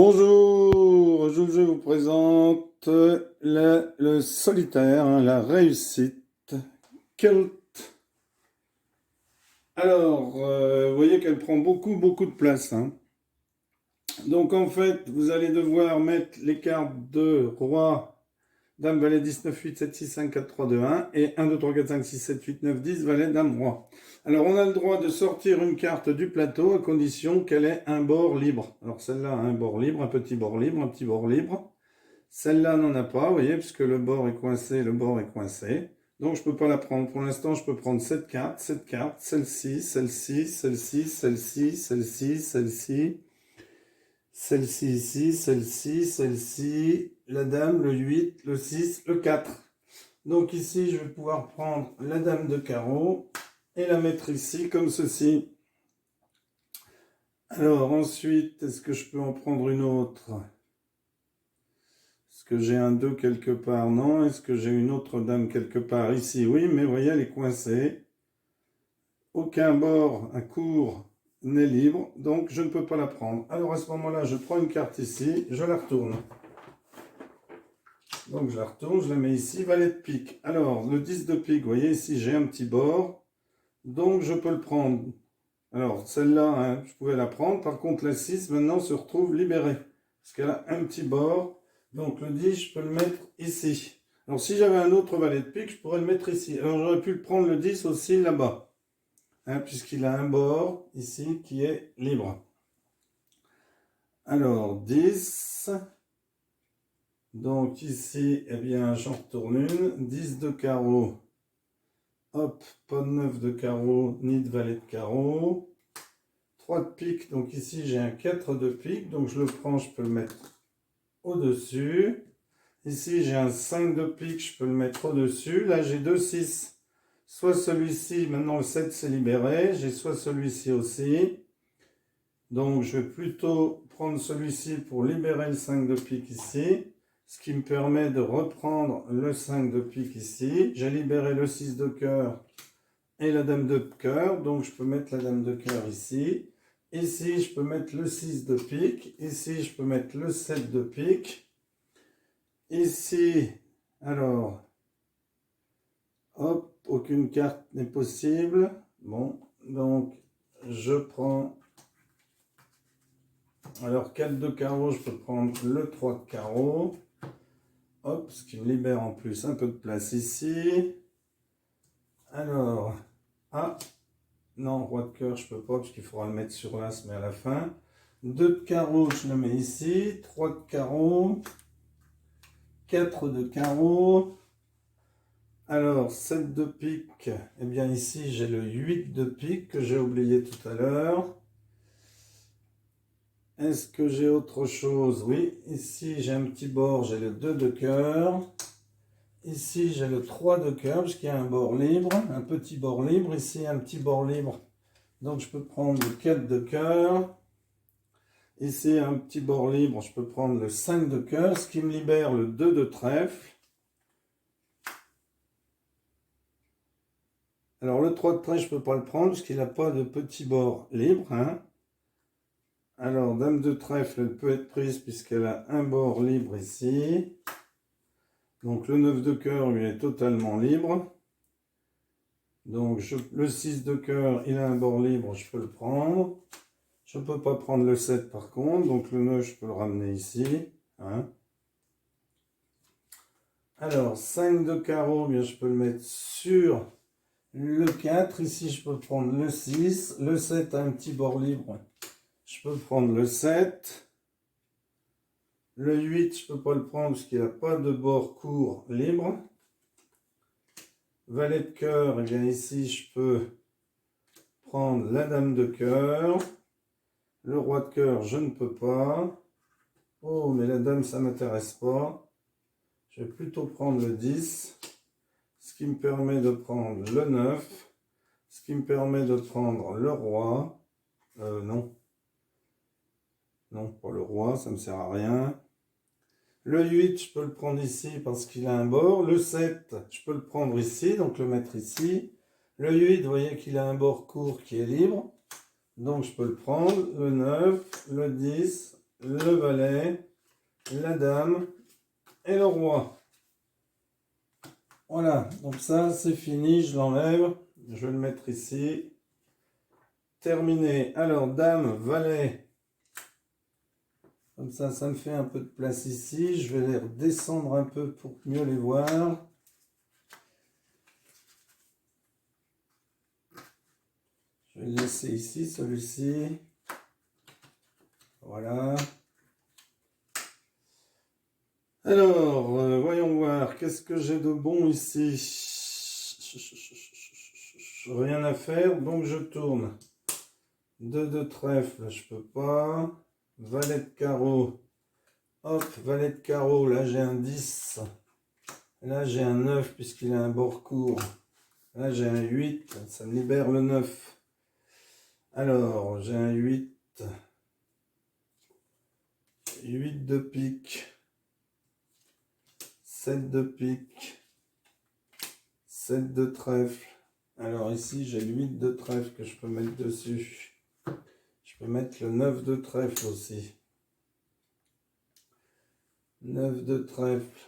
Bonjour, je vous présente le solitaire, hein, la réussite. Quel... Alors, vous voyez qu'elle prend beaucoup de place, hein. Donc en fait, vous allez devoir mettre les cartes de roi, dame, valet, 10, 9, 8, 7, 6, 5, 4, 3, 2, 1 et 1, 2, 3, 4, 5, 6, 7, 8, 9, 10, valet, dame, roi. Alors on a le droit de sortir une carte du plateau à condition qu'elle ait un bord libre. Alors celle-là a un bord libre, un petit bord libre, un petit bord libre. Celle-là n'en a pas, vous voyez, puisque le bord est coincé, le bord est coincé. Donc je ne peux pas la prendre. Pour l'instant, je peux prendre cette carte, celle-ci, celle-ci, celle-ci, celle-ci, celle-ci, celle-ci, celle-ci ici, celle-ci, celle-ci, la dame, le 8, le 6, le 4. Donc ici, je vais pouvoir prendre la dame de carreau et la mettre ici comme ceci. Alors ensuite, est-ce que je peux en prendre une autre ? Est-ce que j'ai un 2 quelque part? Non. Est-ce que j'ai une autre dame quelque part? Ici, oui, mais vous voyez, elle est coincée. Aucun bord, un court n'est libre, donc je ne peux pas la prendre. Alors à ce moment-là, je prends une carte ici, je la retourne. Donc je la retourne, je la mets ici, valet de pique. Alors, le 10 de pique, vous voyez, ici j'ai un petit bord, donc je peux le prendre. Alors, celle-là, hein, je pouvais la prendre. Par contre, la 6, maintenant, se retrouve libérée. Parce qu'elle a un petit bord. Donc, le 10, je peux le mettre ici. Alors, si j'avais un autre valet de pique, je pourrais le mettre ici. Alors, j'aurais pu le prendre le 10 aussi là-bas. Hein, puisqu'il a un bord ici qui est libre. Alors, 10. Donc, ici, eh bien, j'en retourne une. 10 de carreau. Hop, pas de 9 de carreau, ni de valet de carreau. 3 de pique, donc ici j'ai un 4 de pique, donc je le prends, je peux le mettre au-dessus. Ici j'ai un 5 de pique, je peux le mettre au-dessus. Là j'ai 2 6. Soit celui-ci, maintenant le 7 s'est libéré, j'ai soit celui-ci aussi. Donc je vais plutôt prendre celui-ci pour libérer le 5 de pique ici. Ce qui me permet de reprendre le 5 de pique ici. J'ai libéré le 6 de cœur et la dame de cœur, donc je peux mettre la dame de cœur ici. Ici, je peux mettre le 6 de pique. Ici, je peux mettre le 7 de pique. Ici, alors, hop, aucune carte n'est possible. Bon, donc, je prends... Alors, 4 de carreau, je peux prendre le 3 de carreau. Hop, ce qui me libère en plus un peu de place ici. Alors, non, roi de cœur, je peux pas, parce qu'il faudra le mettre sur l'as, mais à la fin. 2 de carreau, je le mets ici. 3 de carreau. 4 de carreau. Alors, 7 de pique. Eh bien, ici, j'ai le 8 de pique que j'ai oublié tout à l'heure. Est-ce que j'ai autre chose? Oui, ici, j'ai un petit bord, j'ai le 2 de cœur. Ici, j'ai le 3 de cœur, parce qu'il y a un bord libre, un petit bord libre. Ici, un petit bord libre. Donc, je peux prendre le 4 de cœur. Ici, un petit bord libre, je peux prendre le 5 de cœur, ce qui me libère le 2 de trèfle. Alors, le 3 de trèfle, je ne peux pas le prendre, parce qu'il n'a pas de petit bord libre, hein. Alors, dame de trèfle, elle peut être prise, puisqu'elle a un bord libre ici. Donc, le 9 de cœur, lui, est totalement libre. Donc, le 6 de cœur, il a un bord libre, je peux le prendre. Je ne peux pas prendre le 7 par contre, donc le 9, je peux le ramener ici. Hein. Alors, 5 de carreau, bien, je peux le mettre sur le 4. Ici, je peux prendre le 6. Le 7 a un petit bord libre. Je peux prendre le 7. Le 8, je ne peux pas le prendre parce qu'il n'a pas de bord court libre. Valet de cœur, et bien ici, je peux prendre la dame de cœur. Le roi de cœur, je ne peux pas. Oh, mais la dame, ça ne m'intéresse pas. Je vais plutôt prendre le 10. Ce qui me permet de prendre le 9. Ce qui me permet de prendre le roi. Non. Non, pas le roi, ça ne me sert à rien. Le 8, je peux le prendre ici parce qu'il a un bord. Le 7, je peux le prendre ici, donc le mettre ici. Le 8, vous voyez qu'il a un bord court qui est libre. Donc je peux le prendre. Le 9, le 10, le valet, la dame et le roi. Voilà, donc ça c'est fini, je l'enlève, je vais le mettre ici. Terminé. Alors, dame, valet. Comme ça me fait un peu de place ici. Je vais les redescendre un peu pour mieux les voir. Je vais le laisser ici, celui-ci. Voilà. Alors, voyons voir. Qu'est-ce que j'ai de bon ici? Rien à faire, donc je tourne. 2 de trèfle, je peux pas. Valet de carreau. Hop, valet de carreau. Là, j'ai un 10. Là, j'ai un 9 puisqu'il a un bord court. Là, j'ai un 8. Ça me libère le 9. Alors, j'ai un 8. 8 de pique. 7 de pique. 7 de trèfle. Alors ici, j'ai le 8 de trèfle que je peux mettre dessus. Je peux mettre le 9 de trèfle aussi. 9 de trèfle.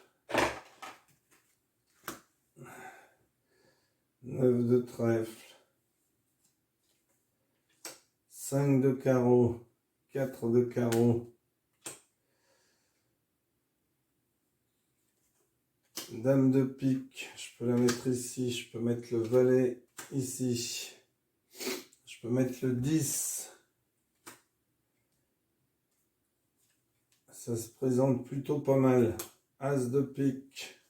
9 de trèfle. 5 de carreau. 4 de carreau. Dame de pique, je peux la mettre ici, je peux mettre le valet ici, je peux mettre le 10. Ça se présente plutôt pas mal. As de pique,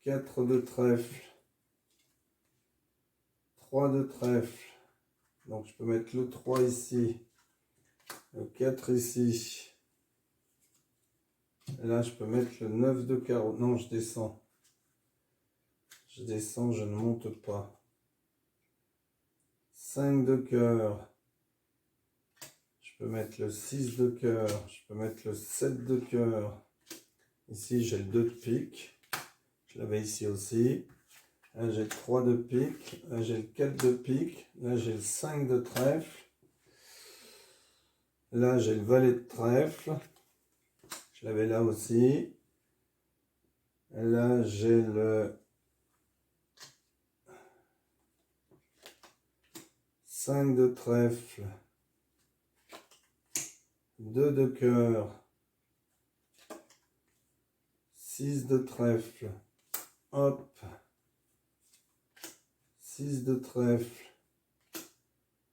4 de trèfle, 3 de trèfle. Donc je peux mettre le 3 ici, le 4 ici. Et là je peux mettre le 9 de carreau. Non, je descends. Je descends, je ne monte pas. 5 de cœur. Je peux mettre le 6 de cœur. Je peux mettre le 7 de cœur. Ici, j'ai le 2 de pique. Je l'avais ici aussi. Là, j'ai le 3 de pique. Là, j'ai le 4 de pique. Là, j'ai le 5 de trèfle. Là, j'ai le valet de trèfle. Je l'avais là aussi. Et là, j'ai le 5 de trèfle. 2 de cœur. 6 de trèfle. Hop. 6 de trèfle.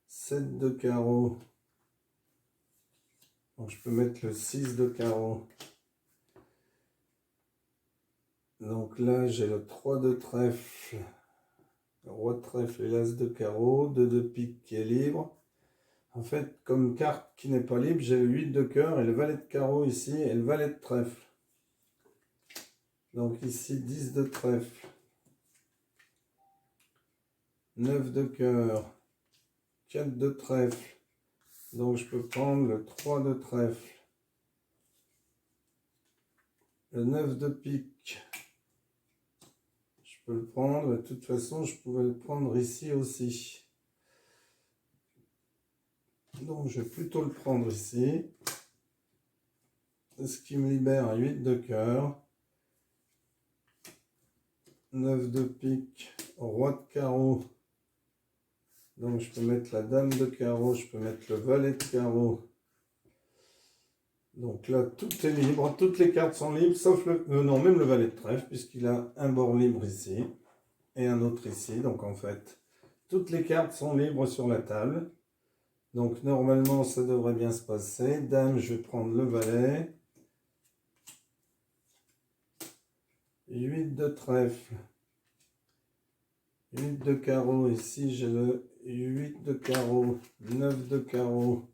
7 de carreau. Donc je peux mettre le 6 de carreau. Donc là j'ai le 3 de trèfle. Le roi de trèfle et l'as de carreau. 2 de pique qui est libre. En fait, comme carte qui n'est pas libre, j'ai le 8 de cœur et le valet de carreau ici et le valet de trèfle. Donc ici 10 de trèfle. 9 de cœur. 4 de trèfle. Donc je peux prendre le 3 de trèfle. Le 9 de pique. Je peux le prendre. De toute façon, je pouvais le prendre ici aussi. Donc je vais plutôt le prendre ici. Ce qui me libère un 8 de cœur. 9 de pique. Roi de carreau. Donc je peux mettre la dame de carreau. Je peux mettre le valet de carreau. Donc là, tout est libre, toutes les cartes sont libres, sauf le... non, même le valet de trèfle, puisqu'il a un bord libre ici, et un autre ici. Donc en fait, toutes les cartes sont libres sur la table. Donc normalement, ça devrait bien se passer. Dame, je vais prendre le valet. 8 de trèfle. 8 de carreau, ici j'ai le 8 de carreau, 9 de carreau.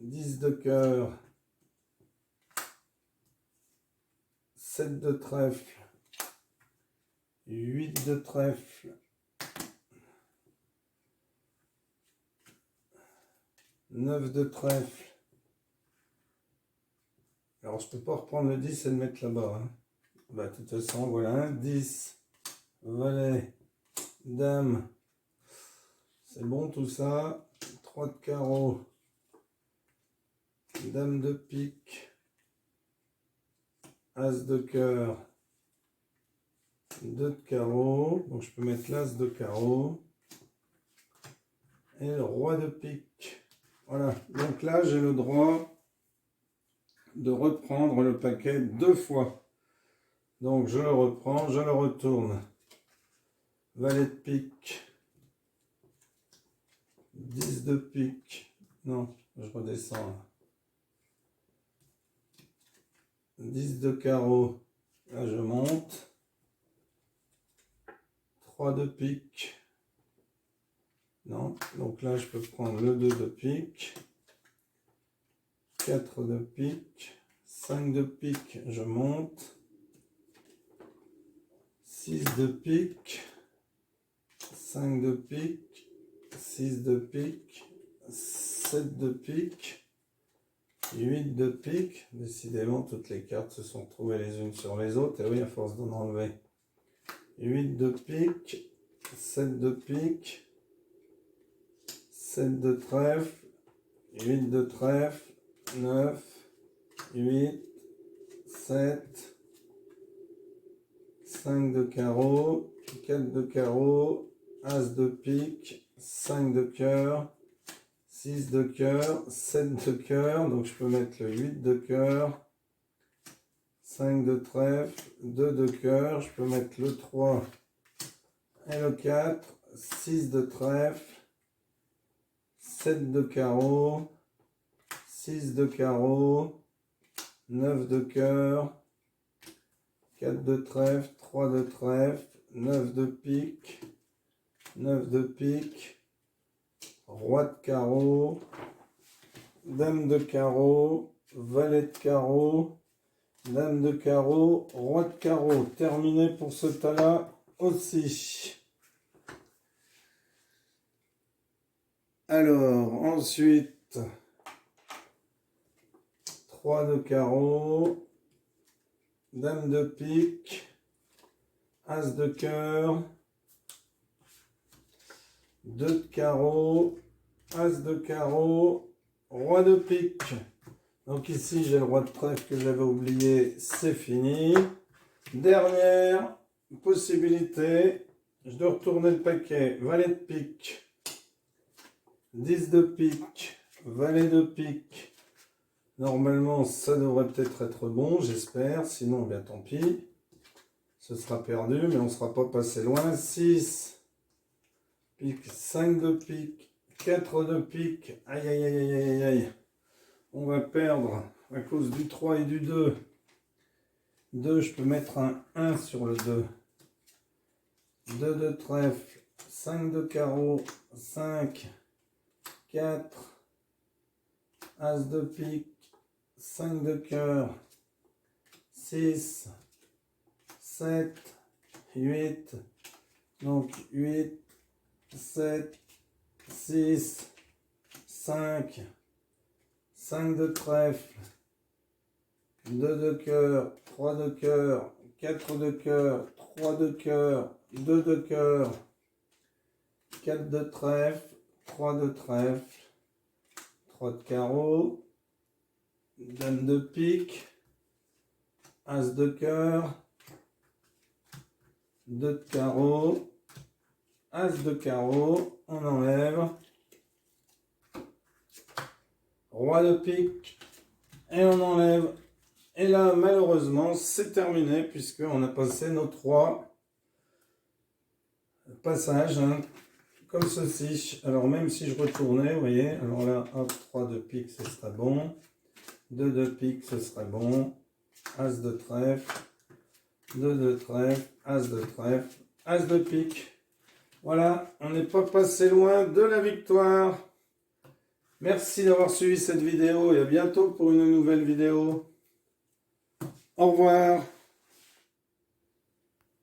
10 de cœur, 7 de trèfle, 8 de trèfle, 9 de trèfle. Alors je peux pas reprendre le 10 et le mettre là-bas. Hein. Bah, de toute façon, voilà, 10, valet, dame, c'est bon tout ça. 3 de carreau. Dame de pique, As de cœur, 2 de carreau, donc je peux mettre l'As de carreau, et le Roi de pique. Voilà, donc là j'ai le droit de reprendre le paquet 2 fois. Donc je le reprends, je le retourne. Valet de pique, 10 de pique, non, je redescends là. 10 de carreau, là je monte. 3 de pique, non, donc là je peux prendre le 2 de pique. 4 de pique, 5 de pique, je monte. 6 de pique, 5 de pique, 6 de pique, 7 de pique, 8 de pique. Décidément, toutes les cartes se sont trouvées les unes sur les autres. Et oui, à force d'en enlever. 8 de pique, 7 de pique, 7 de trèfle, 8 de trèfle, 9, 8, 7, 5 de carreau, 4 de carreau, As de pique, 5 de cœur, 6 de cœur, 7 de cœur, donc je peux mettre le 8 de cœur, 5 de trèfle, 2 de cœur, je peux mettre le 3 et le 4, 6 de trèfle, 7 de carreau, 6 de carreau, 9 de cœur, 4 de trèfle, 3 de trèfle, 9 de pique, 9 de pique, Roi de carreau, Dame de carreau, Valet de carreau, Dame de carreau, Roi de carreau. Terminé pour ce tas-là aussi. Alors, ensuite, 3 de carreau, Dame de pique, As de cœur, 2 de carreau, As de carreau, Roi de pique. Donc ici j'ai le Roi de trèfle que j'avais oublié, c'est fini. Dernière possibilité, je dois retourner le paquet. Valet de pique, 10 de pique, Valet de pique. Normalement ça devrait peut-être être bon, j'espère, sinon bien tant pis. Ce sera perdu, mais on ne sera pas passé loin. 6, pique, 5 de pique, 4 de pique. Aïe, aïe, aïe, aïe, aïe, aïe. On va perdre à cause du 3 et du 2. 2, je peux mettre un 1 sur le 2. 2 de trèfle, 5 de carreau, 5, 4, As de pique, 5 de cœur, 6, 7, 8, donc 8, 7, 6, 5, 5 de trèfle, 2 de cœur, 3 de cœur, 4 de cœur, 3 de cœur, 2 de cœur, 4 de trèfle, 3 de trèfle, 3 de carreau, Dame de pique, As de cœur, 2 de carreau, As de carreau, on enlève, Roi de pique, et on enlève. Et là, malheureusement, c'est terminé, puisqu'on a passé nos 3 passages, hein, comme ceci. Alors, même si je retournais, vous voyez, alors là, hop, 3 de pique, ce serait bon. 2 de pique, ce serait bon. As de trèfle, 2 de trèfle, As de trèfle, As de pique. Voilà, on n'est pas passé loin de la victoire. Merci d'avoir suivi cette vidéo et à bientôt pour une nouvelle vidéo. Au revoir.